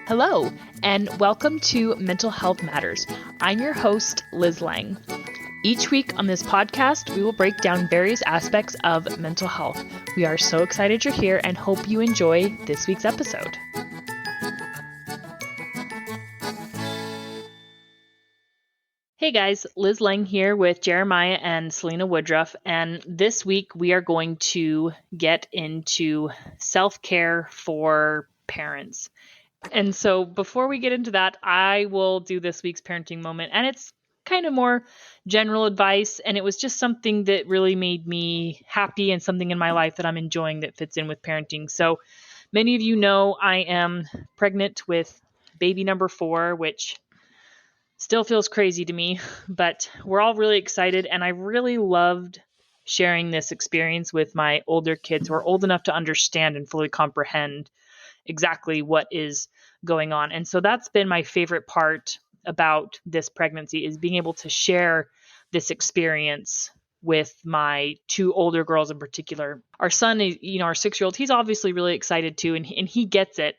Hello, and welcome to Mental Health Matters. I'm your host, Liz Lang. Each week on this podcast, we will break down various aspects of mental health. We are so excited you're here and hope you enjoy this week's episode. Hey guys, Liz Lang here with Jeremiah and Selina Woodruff, and this week we are going to get into self-care for parents. And so before we get into that, I will do this week's parenting moment, and it's kind of more general advice, and it was just something that really made me happy and something in my life that I'm enjoying that fits in with parenting. So many of you know I am pregnant with baby number 4, which still feels crazy to me, but we're all really excited, and I really loved sharing this experience with my older kids who are old enough to understand and fully comprehend exactly what is going on. And so that's been my favorite part about this pregnancy, is being able to share this experience with my 2 older girls in particular. Our son is, our 6-year-old, he's obviously really excited too, and he gets it.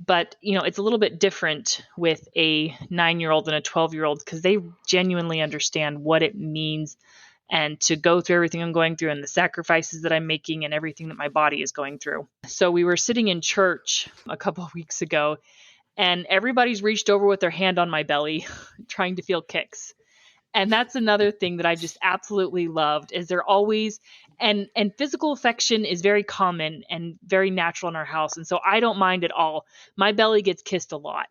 But, it's a little bit different with a 9-year-old and a 12-year-old because they genuinely understand what it means and to go through everything I'm going through and the sacrifices that I'm making and everything that my body is going through. So we were sitting in church a couple of weeks ago, and everybody's reached over with their hand on my belly trying to feel kicks. And that's another thing that I just absolutely loved, is they're always, and physical affection is very common and very natural in our house. And so I don't mind at all. My belly gets kissed a lot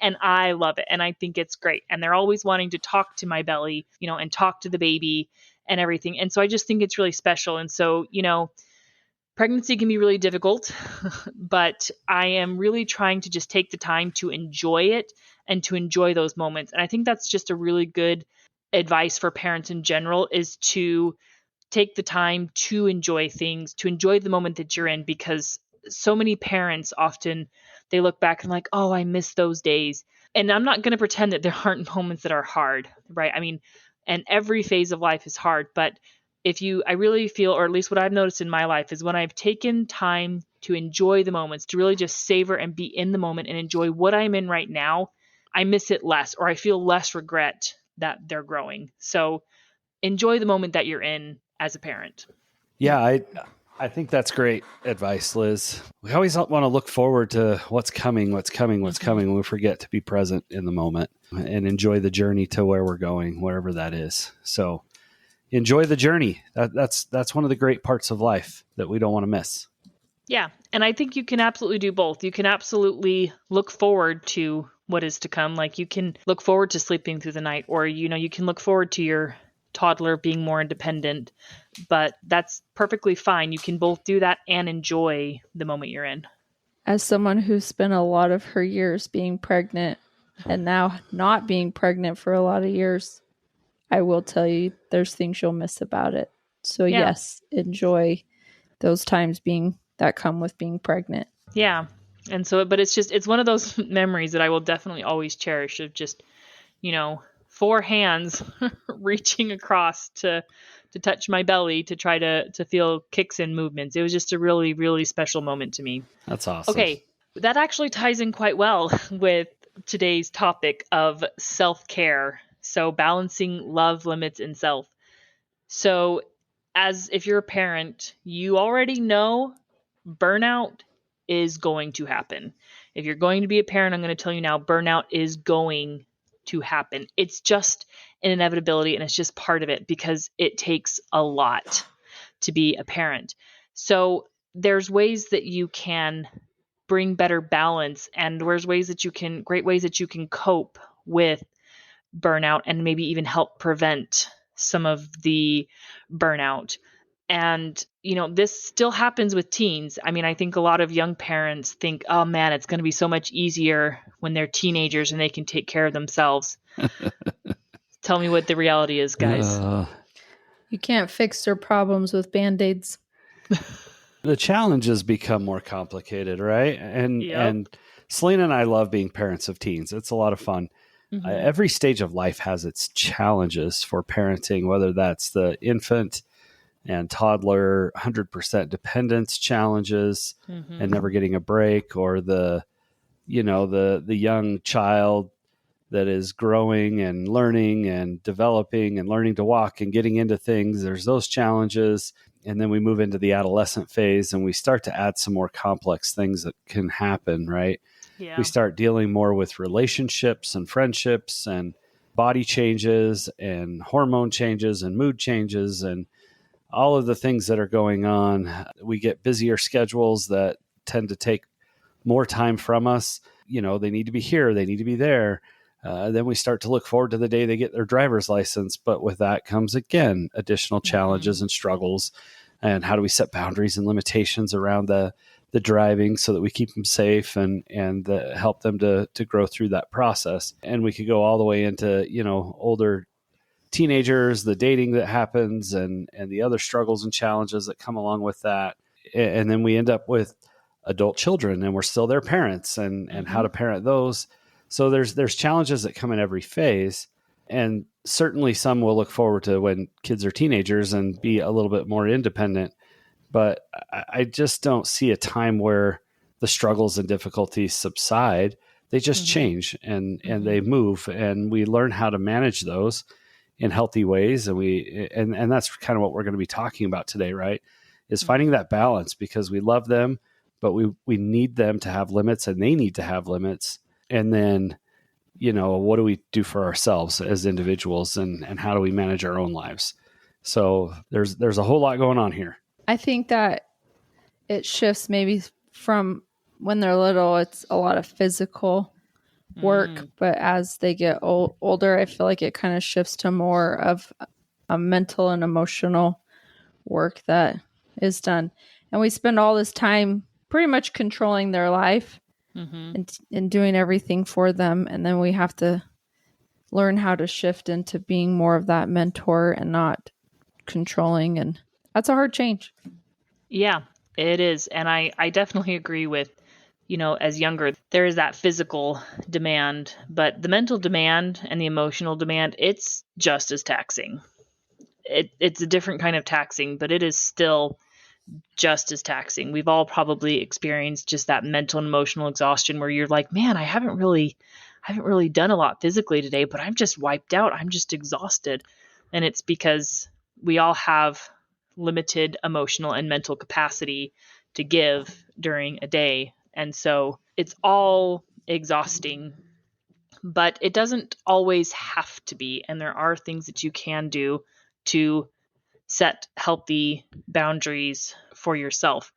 and I love it. And I think it's great. And they're always wanting to talk to my belly, and talk to the baby and everything. And so I just think it's really special. And so, pregnancy can be really difficult, but I am really trying to just take the time to enjoy it and to enjoy those moments. And I think that's just a really good advice for parents in general, is to take the time to enjoy things, to enjoy the moment that you're in, because so many parents often, they look back and like, oh, I miss those days. And I'm not going to pretend that there aren't moments that are hard, right? I mean, and every phase of life is hard, but I really feel, or at least what I've noticed in my life, is when I've taken time to enjoy the moments, to really just savor and be in the moment and enjoy what I'm in right now, I miss it less, or I feel less regret that they're growing. So enjoy the moment that you're in as a parent. Yeah, I think that's great advice, Liz. We always want to look forward to what's coming. And we forget to be present in the moment and enjoy the journey to where we're going, wherever that is. So enjoy the journey. That's one of the great parts of life that we don't want to miss. Yeah. And I think you can absolutely do both. You can absolutely look forward to what is to come. Like, you can look forward to sleeping through the night, or, you can look forward to your toddler being more independent, but that's perfectly fine. You can both do that and enjoy the moment you're in. As someone who's spent a lot of her years being pregnant and now not being pregnant for a lot of years, I will tell you there's things you'll miss about it. So yes, enjoy those times that come with being pregnant. Yeah. And so, but it's one of those memories that I will definitely always cherish, of just, 4 hands reaching across to touch my belly to try to feel kicks and movements. It was just a really, really special moment to me. That's awesome. Okay. That actually ties in quite well with today's topic of self-care. So balancing love, limits, and self. So if you're a parent, you already know burnout is going to happen. If you're going to be a parent, I'm going to tell you now, burnout is going to happen. It's just an inevitability, and it's just part of it, because it takes a lot to be a parent. So there's ways that you can bring better balance, and there's great ways that you can cope with burnout and maybe even help prevent some of the burnout. And, this still happens with teens. I mean, I think a lot of young parents think, oh man, it's going to be so much easier when they're teenagers and they can take care of themselves. Tell me what the reality is, guys. You can't fix their problems with Band-Aids. The challenges become more complicated, right? And Selina and I love being parents of teens. It's a lot of fun. Mm-hmm. Every stage of life has its challenges for parenting, whether that's the infant and toddler 100% dependence challenges and never getting a break, or the the young child that is growing and learning and developing and learning to walk and getting into things. There's those challenges. And then we move into the adolescent phase and we start to add some more complex things that can happen, right? Yeah. We start dealing more with relationships and friendships and body changes and hormone changes and mood changes and all of the things that are going on. We get busier schedules that tend to take more time from us. They need to be here, they need to be there. Then we start to look forward to the day they get their driver's license. But with that comes, again, additional challenges and struggles. And how do we set boundaries and limitations around the driving so that we keep them safe and help them to grow through that process? And we could go all the way into, older teenagers, the dating that happens and the other struggles and challenges that come along with that. And then we end up with adult children and we're still their parents and how to parent those. So there's challenges that come in every phase, and certainly some will look forward to when kids are teenagers and be a little bit more independent. But I just don't see a time where the struggles and difficulties subside. They just change and they move, and we learn how to manage those in healthy ways. And that's kind of what we're going to be talking about today, right? Is finding that balance, because we love them, but we need them to have limits and they need to have limits. And then, what do we do for ourselves as individuals and how do we manage our own lives? So there's a whole lot going on here. I think that it shifts maybe from when they're little, it's a lot of physical work, but as they get older, I feel like it kind of shifts to more of a mental and emotional work that is done. And we spend all this time pretty much controlling their life and doing everything for them. And then we have to learn how to shift into being more of that mentor and not controlling. And that's a hard change. Yeah, it is. And I definitely agree with, as younger, there is that physical demand, but the mental demand and the emotional demand, it's just as taxing. It's a different kind of taxing, but it is still just as taxing. We've all probably experienced just that mental and emotional exhaustion where you're like, man, I haven't really done a lot physically today, but I'm just wiped out. I'm just exhausted. And it's because we all have limited emotional and mental capacity to give during a day. And so it's all exhausting, but it doesn't always have to be. And there are things that you can do to set healthy boundaries for yourself.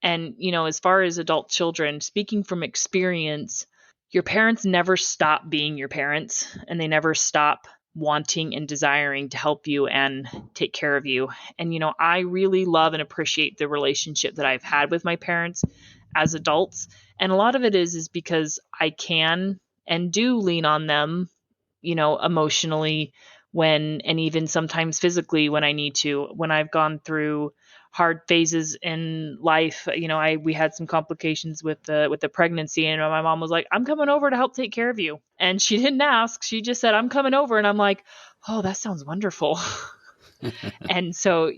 And, as far as adult children, speaking from experience, your parents never stop being your parents, and they never stop wanting and desiring to help you and take care of you. And, I really love and appreciate the relationship that I've had with my parents as adults. And a lot of it is because I can and do lean on them, emotionally and even sometimes physically when I need to. When I've gone through hard phases in life, we had some complications with the pregnancy, and my mom was like, I'm coming over to help take care of you. And she didn't ask. She just said, I'm coming over. And I'm like, oh, that sounds wonderful. And so,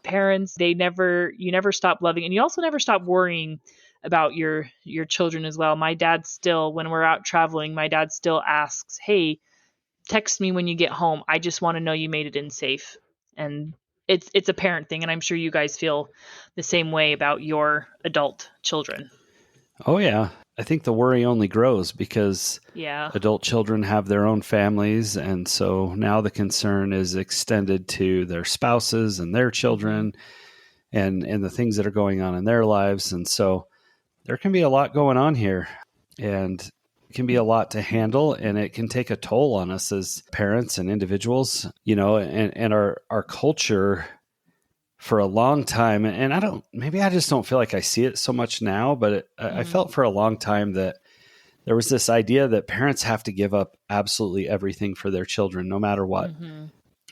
parents, you never stop loving, and you also never stop worrying about your children as well. My dad still, when we're out traveling, my dad still asks, hey, text me when you get home. I just want to know you made it in safe. And it's a parent thing. And I'm sure you guys feel the same way about your adult children. Oh, yeah. I think the worry only grows because adult children have their own families. And so now the concern is extended to their spouses and their children and the things that are going on in their lives. And so there can be a lot going on here. And it can be a lot to handle, and it can take a toll on us as parents and individuals, and our culture for a long time. And I just don't feel like I see it so much now, but I felt for a long time that there was this idea that parents have to give up absolutely everything for their children, no matter what.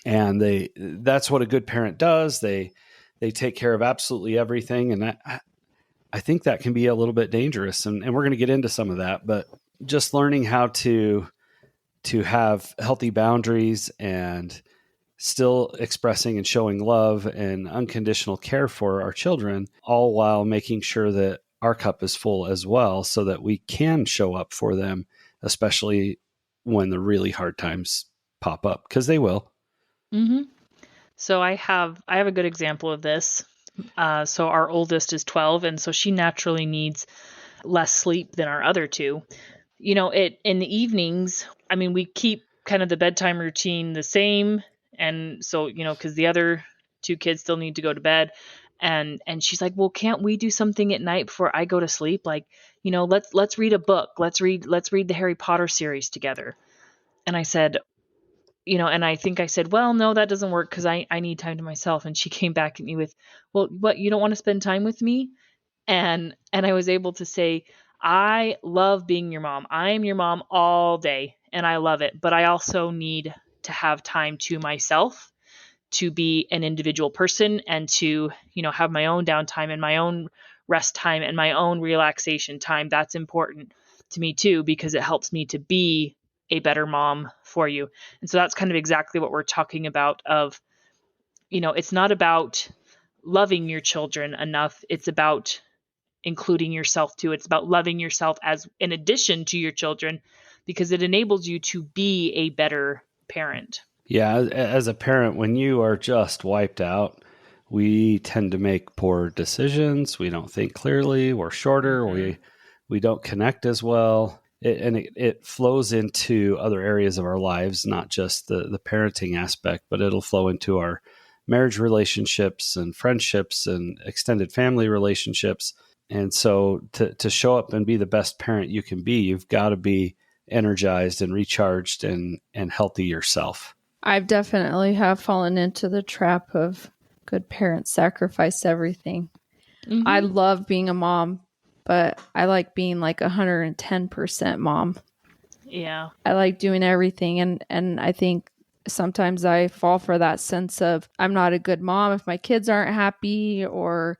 And that's what a good parent does. They take care of absolutely everything. And I think that can be a little bit dangerous. And we're going to get into some of that, but just learning how to have healthy boundaries and still expressing and showing love and unconditional care for our children, all while making sure that our cup is full as well, so that we can show up for them, especially when the really hard times pop up, because they will. Mm-hmm. So I have a good example of this. So our oldest is 12, and so she naturally needs less sleep than our other two. In the evenings, I mean, we keep kind of the bedtime routine the same, and so because the other two kids still need to go to bed, and she's like, well, can't we do something at night before I go to sleep? Like, let's read a book. Let's read the Harry Potter series together. And I said, and I think I said, well, no, that doesn't work because I need time to myself. And she came back at me with, well, what, you don't want to spend time with me? And I was able to say, I love being your mom. I am your mom all day and I love it. But I also need to have time to myself, to be an individual person, and to, have my own downtime and my own rest time and my own relaxation time. That's important to me too, because it helps me to be a better mom for you. And so that's kind of exactly what we're talking about of, it's not about loving your children enough. It's about including yourself too. It's about loving yourself as in addition to your children, because it enables you to be a better parent. Yeah, as a parent, when you are just wiped out, we tend to make poor decisions. We don't think clearly. We're shorter. Mm-hmm. We don't connect as well. It flows into other areas of our lives, not just the parenting aspect, but it'll flow into our marriage relationships and friendships and extended family relationships. And so to show up and be the best parent you can be, you've got to be energized and recharged and healthy yourself. I've definitely have fallen into the trap of good parents sacrifice everything. Mm-hmm. I love being a mom, but I like being like 110% mom. Yeah. I like doing everything. And I think sometimes I fall for that sense of I'm not a good mom if my kids aren't happy, or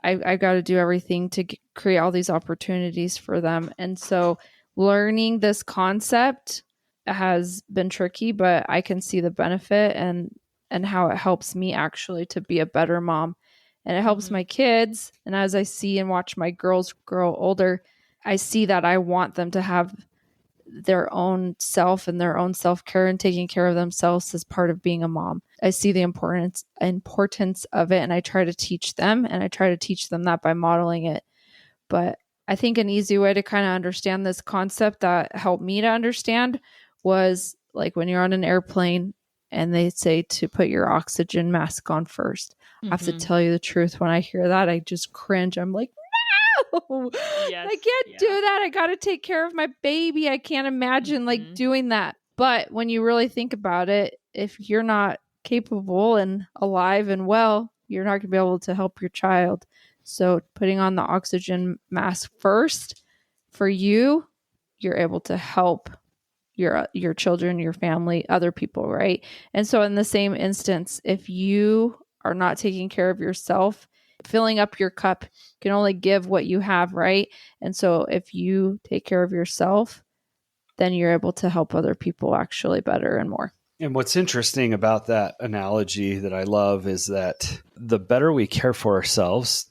I got to do everything to create all these opportunities for them. And so learning this concept has been tricky, but I can see the benefit and how it helps me actually to be a better mom. And it helps my kids. And as I see and watch my girls grow older, I see that I want them to have their own self and their own self-care and taking care of themselves as part of being a mom. I see the importance of it, and I try to teach them, and I try to teach them that by modeling it. But I think an easy way to kind of understand this concept that helped me to understand was like when you're on an airplane and they say to put your oxygen mask on first. I have to tell you the truth. When I hear that, I just cringe. I'm like, no, yes, I can't do that. I got to take care of my baby. I can't imagine like doing that. But when you really think about it, if you're not capable and alive and well, you're not going to be able to help your child. So putting on the oxygen mask first for you, you're able to help your children, your family, other people, right? And so in the same instance, if you are not taking care of yourself, filling up your cup can only give what you have, right? And so if you take care of yourself, then you're able to help other people actually better and more. And what's interesting about that analogy that I love is that the better we care for ourselves,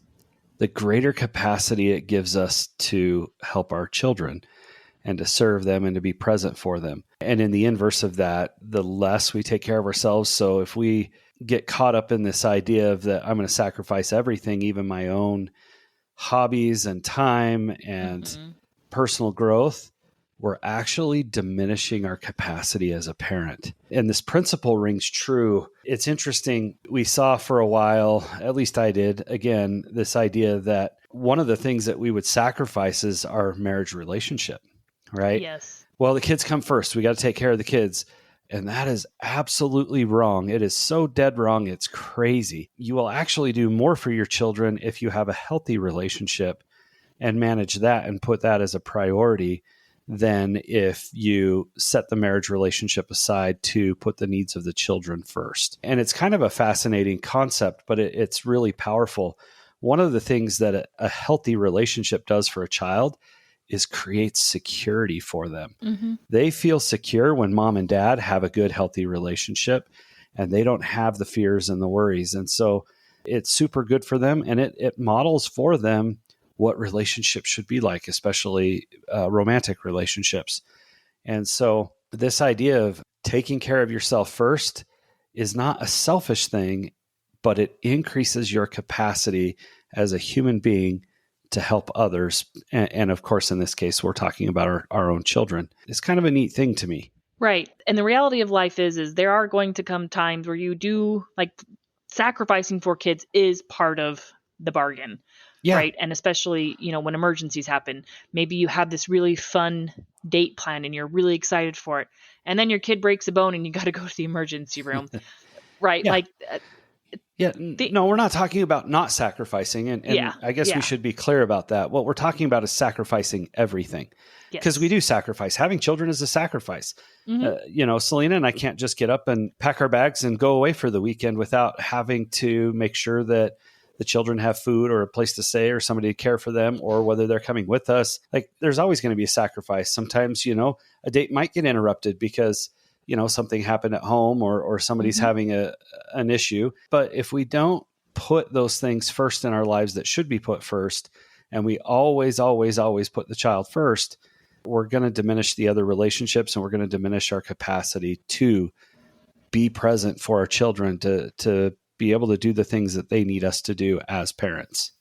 the greater capacity it gives us to help our children and to serve them and to be present for them. And in the inverse of that, the less we take care of ourselves. So if we get caught up in this idea of that I'm going to sacrifice everything, even my own hobbies and time and personal growth, we're actually diminishing our capacity as a parent. And this principle rings true. It's interesting. We saw for a while, at least I did, again, this idea that one of the things that we would sacrifice is our marriage relationship, right? Yes. Well, the kids come first. We got to take care of the kids. And that is absolutely wrong. It is so dead wrong. It's crazy. You will actually do more for your children if you have a healthy relationship and manage that and put that as a priority than if you set the marriage relationship aside to put the needs of the children first. And it's kind of a fascinating concept, but it's really powerful. One of the things that a healthy relationship does for a child is create security for them. Mm-hmm. They feel secure when mom and dad have a good, healthy relationship, and they don't have the fears and the worries. And so it's super good for them, and it models for them what relationships should be like, especially romantic relationships. And so this idea of taking care of yourself first is not a selfish thing, but it increases your capacity as a human being to help others. And of course, in this case, we're talking about our own children. It's kind of a neat thing to me. Right. And the reality of life is there are going to come times where you do, like, sacrificing for kids is part of the bargain. Yeah. Right. And especially, when emergencies happen, maybe you have this really fun date plan and you're really excited for it. And then your kid breaks a bone and you got to go to the emergency room. Right. Yeah. Like, no, we're not talking about not sacrificing. And I guess we should be clear about that. What we're talking about is sacrificing everything. Because we do sacrifice. Having children is a sacrifice. Mm-hmm. Selina and I can't just get up and pack our bags and go away for the weekend without having to make sure that the children have food or a place to stay or somebody to care for them, or whether they're coming with us. Like, there's always going to be a sacrifice. Sometimes, a date might get interrupted because, something happened at home or somebody's having an issue. But if we don't put those things first in our lives that should be put first, and we always, always, always put the child first, we're going to diminish the other relationships, and we're going to diminish our capacity to be present for our children, to be able to do the things that they need us to do as parents.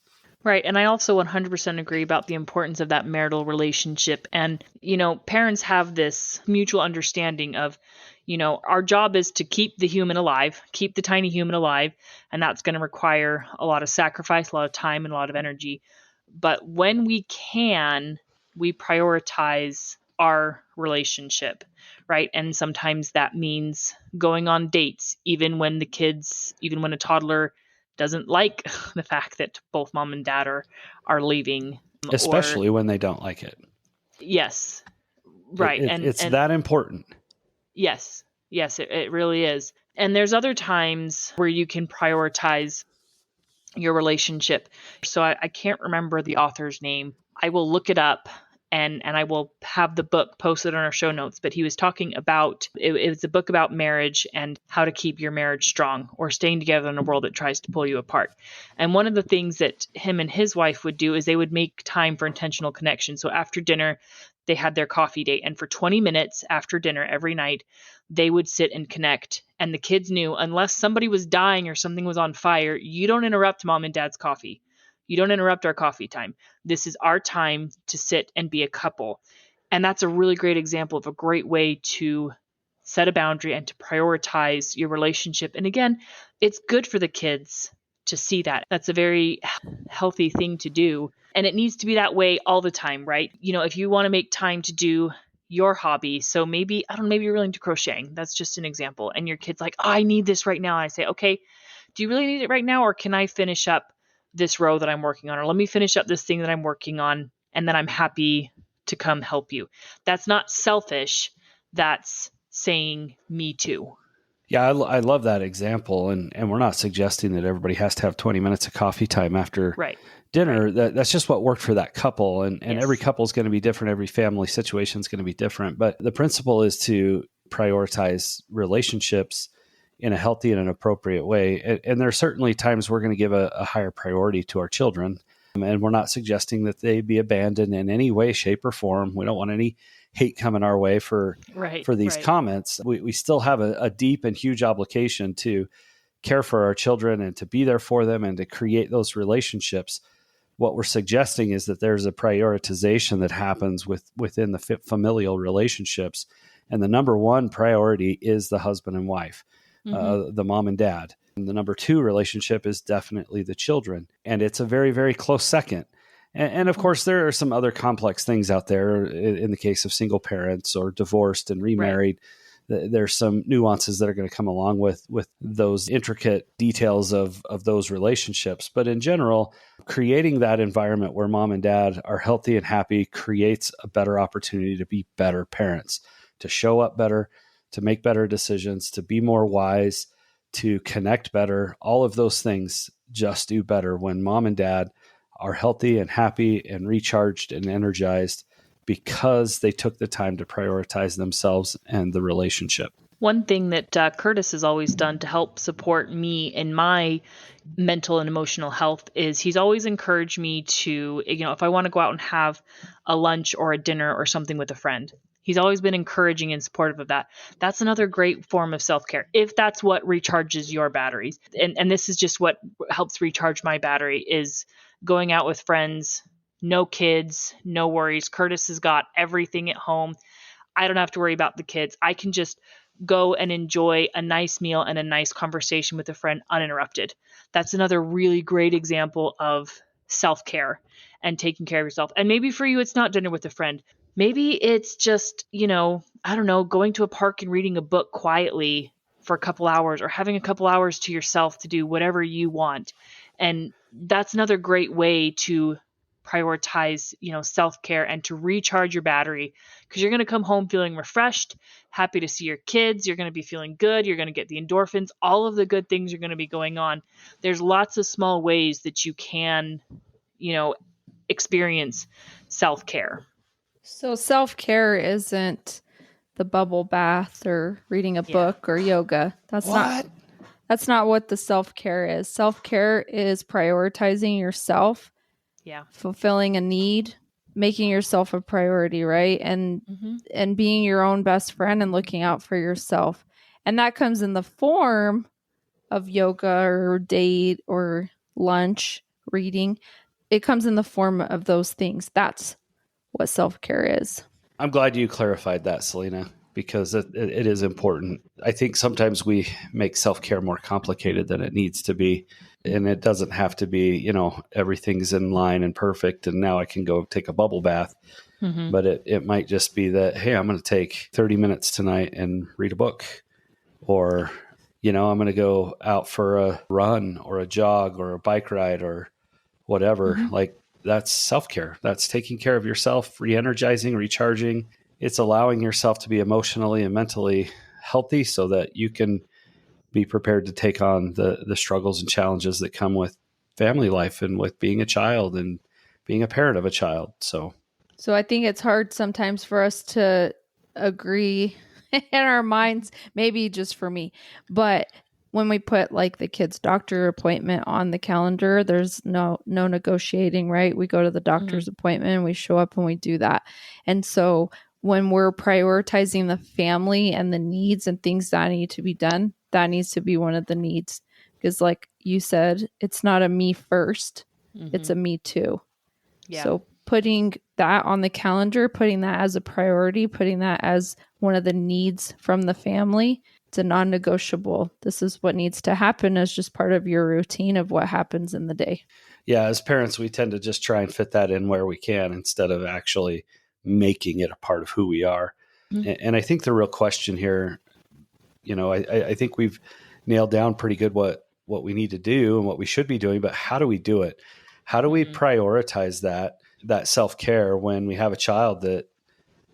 Right. And I also 100% agree about the importance of that marital relationship. And, parents have this mutual understanding of, our job is to keep the human alive, keep the tiny human alive. And that's going to require a lot of sacrifice, a lot of time, and a lot of energy. But when we can, we prioritize our relationship, right? And sometimes that means going on dates, even when a toddler doesn't like the fact that both mom and dad are leaving. Especially when they don't like it. Yes. Right. It's that important. Yes. Yes, it really is. And there's other times where you can prioritize your relationship. So I can't remember the author's name. I will look it up. And I will have the book posted on our show notes. But he was talking about, it was a book about marriage and how to keep your marriage strong, or staying together in a world that tries to pull you apart. And one of the things that him and his wife would do is they would make time for intentional connection. So after dinner, they had their coffee date. And for 20 minutes after dinner every night, they would sit and connect. And the kids knew, unless somebody was dying or something was on fire, you don't interrupt mom and dad's coffee. You don't interrupt our coffee time. This is our time to sit and be a couple. And that's a really great example of a great way to set a boundary and to prioritize your relationship. And again, it's good for the kids to see that. That's a very healthy thing to do. And it needs to be that way all the time, right? If you want to make time to do your hobby, so maybe you're really into crocheting. That's just an example. And your kid's like, oh, I need this right now. And I say, okay, do you really need it right now? Or can I finish up this row that I'm working on, or let me finish up this thing that I'm working on, and then I'm happy to come help you. That's not selfish. That's saying me too. Yeah, I love that example. And we're not suggesting that everybody has to have 20 minutes of coffee time after dinner. Right. That's just what worked for that couple. And yes. Every couple is going to be different. Every family situation is going to be different. But the principle is to prioritize relationships in a healthy and an appropriate way. And there are certainly times we're going to give a higher priority to our children. And we're not suggesting that they be abandoned in any way, shape, or form. We don't want any hate coming our way for these comments. We still have a deep and huge obligation to care for our children and to be there for them and to create those relationships. What we're suggesting is that there's a prioritization that happens within the familial relationships. And the number one priority is the husband and wife. The mom and dad. And the number two relationship is definitely the children. And it's a very, very close second. And of course, there are some other complex things out there in the case of single parents or divorced and remarried. Right. There's some nuances that are going to come along with those intricate details of those relationships. But in general, creating that environment where mom and dad are healthy and happy creates a better opportunity to be better parents, to show up better, to make better decisions, to be more wise, to connect better. All of those things just do better when mom and dad are healthy and happy and recharged and energized because they took the time to prioritize themselves and the relationship. One thing that Curtis has always done to help support me in my mental and emotional health is he's always encouraged me to, if I want to go out and have a lunch or a dinner or something with a friend, he's always been encouraging and supportive of that. That's another great form of self-care, if that's what recharges your batteries. And this is just what helps recharge my battery, is going out with friends, no kids, no worries. Curtis has got everything at home. I don't have to worry about the kids. I can just go and enjoy a nice meal and a nice conversation with a friend uninterrupted. That's another really great example of self-care and taking care of yourself. And maybe for you, it's not dinner with a friend. Maybe it's just, I don't know, going to a park and reading a book quietly for a couple hours, or having a couple hours to yourself to do whatever you want. And that's another great way to prioritize, self-care and to recharge your battery, because you're going to come home feeling refreshed, happy to see your kids. You're going to be feeling good. You're going to get the endorphins. All of the good things are going to be going on. There's lots of small ways that you can, experience self-care. So self-care isn't the bubble bath or reading a book or yoga. That's not what the self-care is. Self-care is prioritizing yourself, fulfilling a need, making yourself a priority, right? And being your own best friend and looking out for yourself. And that comes in the form of yoga or date or lunch, reading. It comes in the form of those things. That's what self-care is. I'm glad you clarified that, Selina, because it is important. I think sometimes we make self-care more complicated than it needs to be. And it doesn't have to be, everything's in line and perfect, and now I can go take a bubble bath. Mm-hmm. But it might just be that, hey, I'm going to take 30 minutes tonight and read a book. Or, I'm going to go out for a run or a jog or a bike ride or whatever. Mm-hmm. Like, that's self-care. That's taking care of yourself, re-energizing, recharging. It's allowing yourself to be emotionally and mentally healthy so that you can be prepared to take on the struggles and challenges that come with family life and with being a child and being a parent of a child. So I think it's hard sometimes for us to agree in our minds, maybe just for me, but when we put like the kid's doctor appointment on the calendar, there's no negotiating, right? We go to the doctor's appointment and we show up and we do that. And so when we're prioritizing the family and the needs and things that need to be done, that needs to be one of the needs. Because like you said, it's not a me first, it's a me too. Yeah. So putting that on the calendar, putting that as a priority, putting that as one of the needs from the family, it's a non-negotiable. This is what needs to happen as just part of your routine of what happens in the day. Yeah, as parents, we tend to just try and fit that in where we can instead of actually making it a part of who we are. Mm-hmm. And I think the real question here, I think we've nailed down pretty good what we need to do and what we should be doing, but how do we do it? How do we prioritize that self-care when we have a child that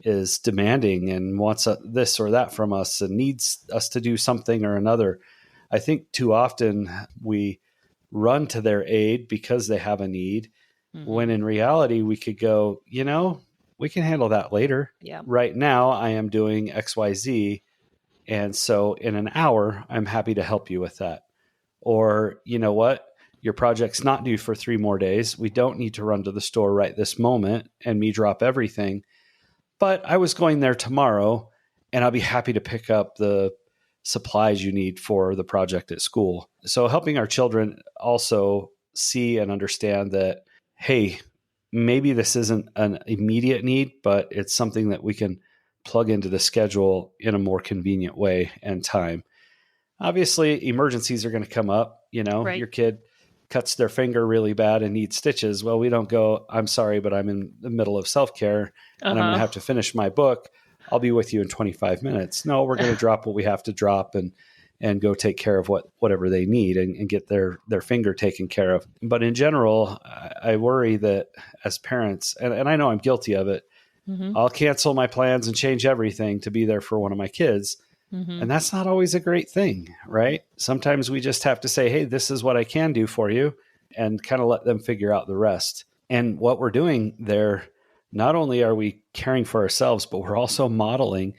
is demanding and wants this or that from us and needs us to do something or another? I think too often we run to their aid because they have a need, when in reality we could go, we can handle that later. Yeah. Right now I am doing XYZ. And so in an hour, I'm happy to help you with that. Or, you know what? Your project's not due for 3 more days. We don't need to run to the store right this moment and me drop everything. But I was going there tomorrow, and I'll be happy to pick up the supplies you need for the project at school. So helping our children also see and understand that, hey, maybe this isn't an immediate need, but it's something that we can plug into the schedule in a more convenient way and time. Obviously, emergencies are going to come up. Right. Your kid cuts their finger really bad and needs stitches. Well, we don't go, I'm sorry, but I'm in the middle of self-care and I'm going to have to finish my book. I'll be with you in 25 minutes. No, we're going to drop what we have to drop and go take care of whatever they need and get their finger taken care of. But in general, I worry that as parents, and I know I'm guilty of it, I'll cancel my plans and change everything to be there for one of my kids. And that's not always a great thing, right? Sometimes we just have to say, hey, this is what I can do for you, and kind of let them figure out the rest. And what we're doing there, not only are we caring for ourselves, but we're also modeling,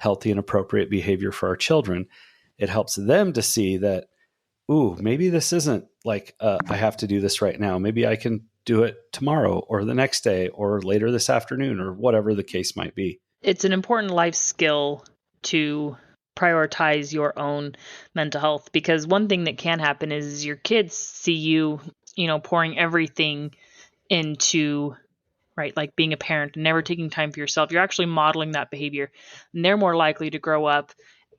healthy and appropriate behavior for our children, it helps them to see that, ooh, maybe this isn't like I have to do this right now. Maybe I can do it tomorrow or the next day or later this afternoon or whatever the case might be. It's an important life skill to prioritize your own mental health, because one thing that can happen is your kids see you, pouring everything into, right, like being a parent and never taking time for yourself. You're actually modeling that behavior, and they're more likely to grow up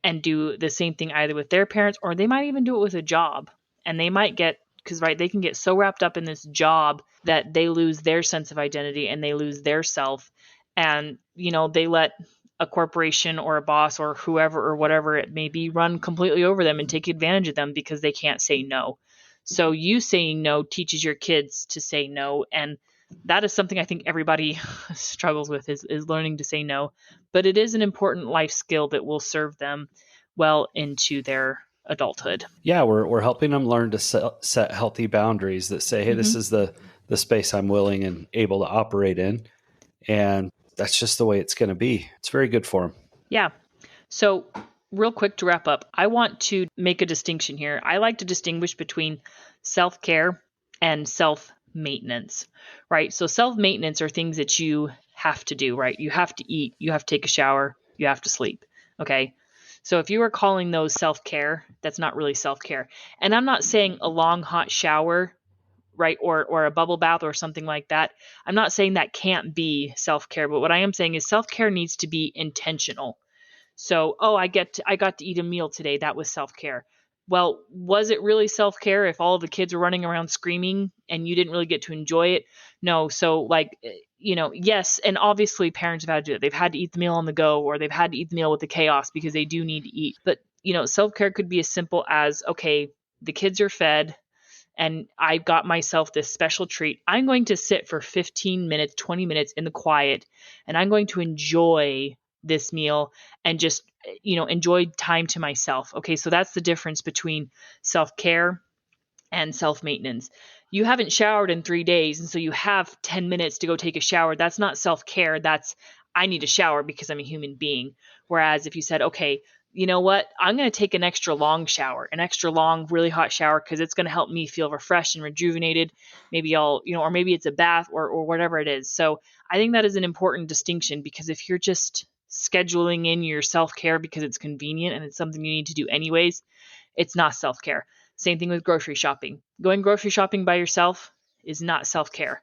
and do the same thing either with their parents, or they might even do it with a job. And they might get, because right, they can get so wrapped up in this job that they lose their sense of identity and they lose their self. And they let a corporation or a boss or whoever or whatever it may be run completely over them and take advantage of them because they can't say no. So you saying no teaches your kids to say no, and that is something I think everybody struggles with, is learning to say no. But it is an important life skill that will serve them well into their adulthood. Yeah, we're helping them learn to set healthy boundaries that say, hey, this is the space I'm willing and able to operate in. And that's just the way it's going to be. It's very good for them. Yeah. So real quick to wrap up, I want to make a distinction here. I like to distinguish between self-care and self-maintenance, right? So self-maintenance are things that you have to do, right? You have to eat, you have to take a shower, you have to sleep. Okay. So if you are calling those self-care, that's not really self-care. And I'm not saying a long hot shower, right, or a bubble bath or something like that. I'm not saying that can't be self-care, but what I am saying is self-care needs to be intentional. So, I got to eat a meal today. That was self-care. Well, was it really self-care if all of the kids were running around screaming and you didn't really get to enjoy it? No. So yes. And obviously parents have had to do it. They've had to eat the meal on the go, or they've had to eat the meal with the chaos because they do need to eat. But, self-care could be as simple as, okay, the kids are fed and I got myself this special treat. I'm going to sit for 15 minutes, 20 minutes in the quiet, and I'm going to enjoy this meal and just, enjoy time to myself. Okay, so that's the difference between self-care and self-maintenance. You haven't showered in 3 days, and so you have 10 minutes to go take a shower. That's not self-care. That's, I need a shower because I'm a human being. Whereas if you said, okay, you know what? I'm going to take an extra long shower, an extra long, really hot shower, because it's going to help me feel refreshed and rejuvenated. Maybe I'll, or maybe it's a bath or whatever it is. So I think that is an important distinction, because if you're just scheduling in your self-care because it's convenient and it's something you need to do anyways, it's not self-care. Same thing with grocery shopping. Going grocery shopping by yourself is not self-care.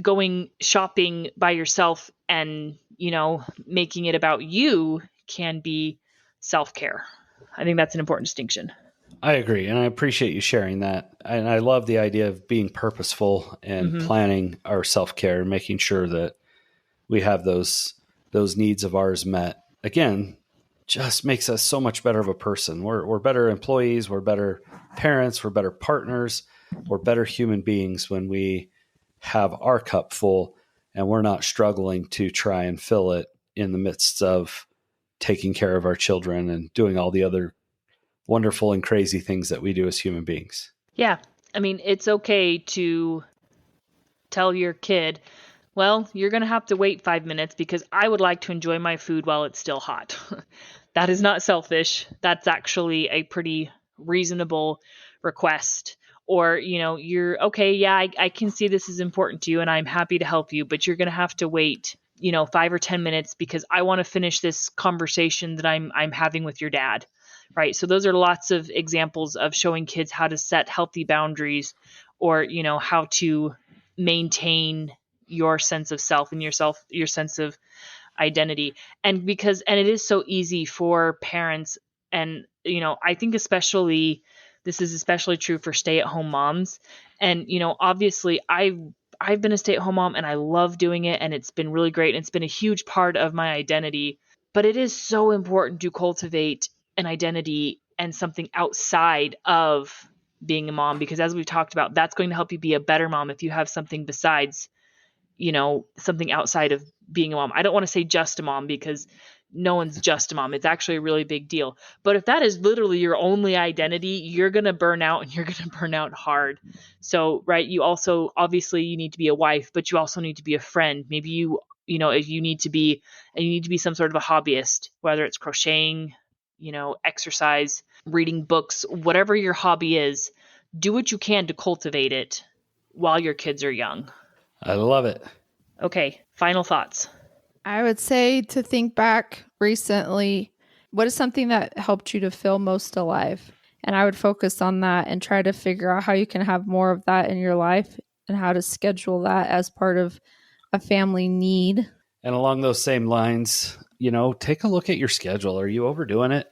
Going shopping by yourself and, making it about you can be self-care. I think that's an important distinction. I agree. And I appreciate you sharing that. And I love the idea of being purposeful and planning our self-care and making sure that we have those needs of ours met. Again, just makes us so much better of a person. We're better employees. We're better parents. We're better partners. We're better human beings when we have our cup full and we're not struggling to try and fill it in the midst of taking care of our children and doing all the other wonderful and crazy things that we do as human beings. Yeah. I mean, it's okay to tell your kid, well, you're going to have to wait 5 minutes because I would like to enjoy my food while it's still hot. That is not selfish. That's actually a pretty reasonable request. Or, you're okay. Yeah, I can see this is important to you and I'm happy to help you, but you're going to have to wait, 5 or 10 minutes because I want to finish this conversation that I'm having with your dad. Right. So those are lots of examples of showing kids how to set healthy boundaries, or, how to maintain your sense of self and your sense of identity. And it is so easy for parents. And, I think this is especially true for stay-at-home moms. And, obviously I've been a stay-at-home mom and I love doing it and it's been really great. And it's been a huge part of my identity, but it is so important to cultivate an identity and something outside of being a mom, because as we've talked about, that's going to help you be a better mom if you have something besides, something outside of being a mom. I don't want to say just a mom, because no one's just a mom. It's actually a really big deal. But if that is literally your only identity, you're going to burn out, and you're going to burn out hard. So, right, you also, obviously you need to be a wife, but you also need to be a friend. Maybe you you need to be some sort of a hobbyist, whether it's crocheting, exercise, reading books, whatever your hobby is, do what you can to cultivate it while your kids are young. I love it. Okay, final thoughts. I would say to think back recently, what is something that helped you to feel most alive? And I would focus on that and try to figure out how you can have more of that in your life and how to schedule that as part of a family need. And along those same lines, take a look at your schedule. Are you overdoing it?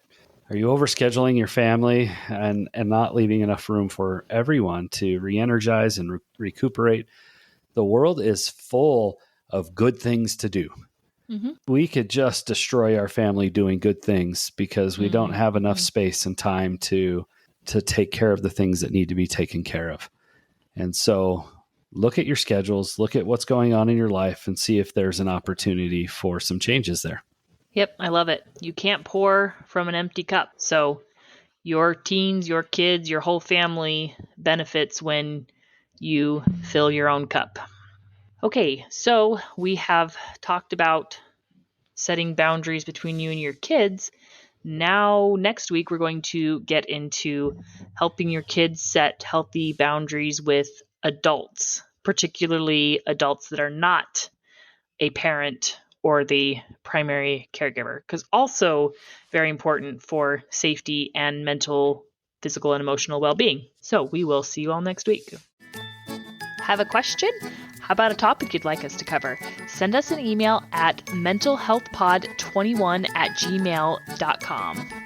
Are you overscheduling your family and not leaving enough room for everyone to re-energize and recuperate? The world is full of good things to do. Mm-hmm. We could just destroy our family doing good things because we don't have enough space and time to take care of the things that need to be taken care of. And so look at your schedules, look at what's going on in your life, and see if there's an opportunity for some changes there. Yep, I love it. You can't pour from an empty cup. So your teens, your kids, your whole family benefits when you fill your own cup. Okay, so we have talked about setting boundaries between you and your kids. Now, next week, we're going to get into helping your kids set healthy boundaries with adults, particularly adults that are not a parent or the primary caregiver, because also very important for safety and mental, physical, and emotional well-being. So we will see you all next week. Have a question? How about a topic you'd like us to cover? Send us an email at mentalhealthpod21@gmail.com.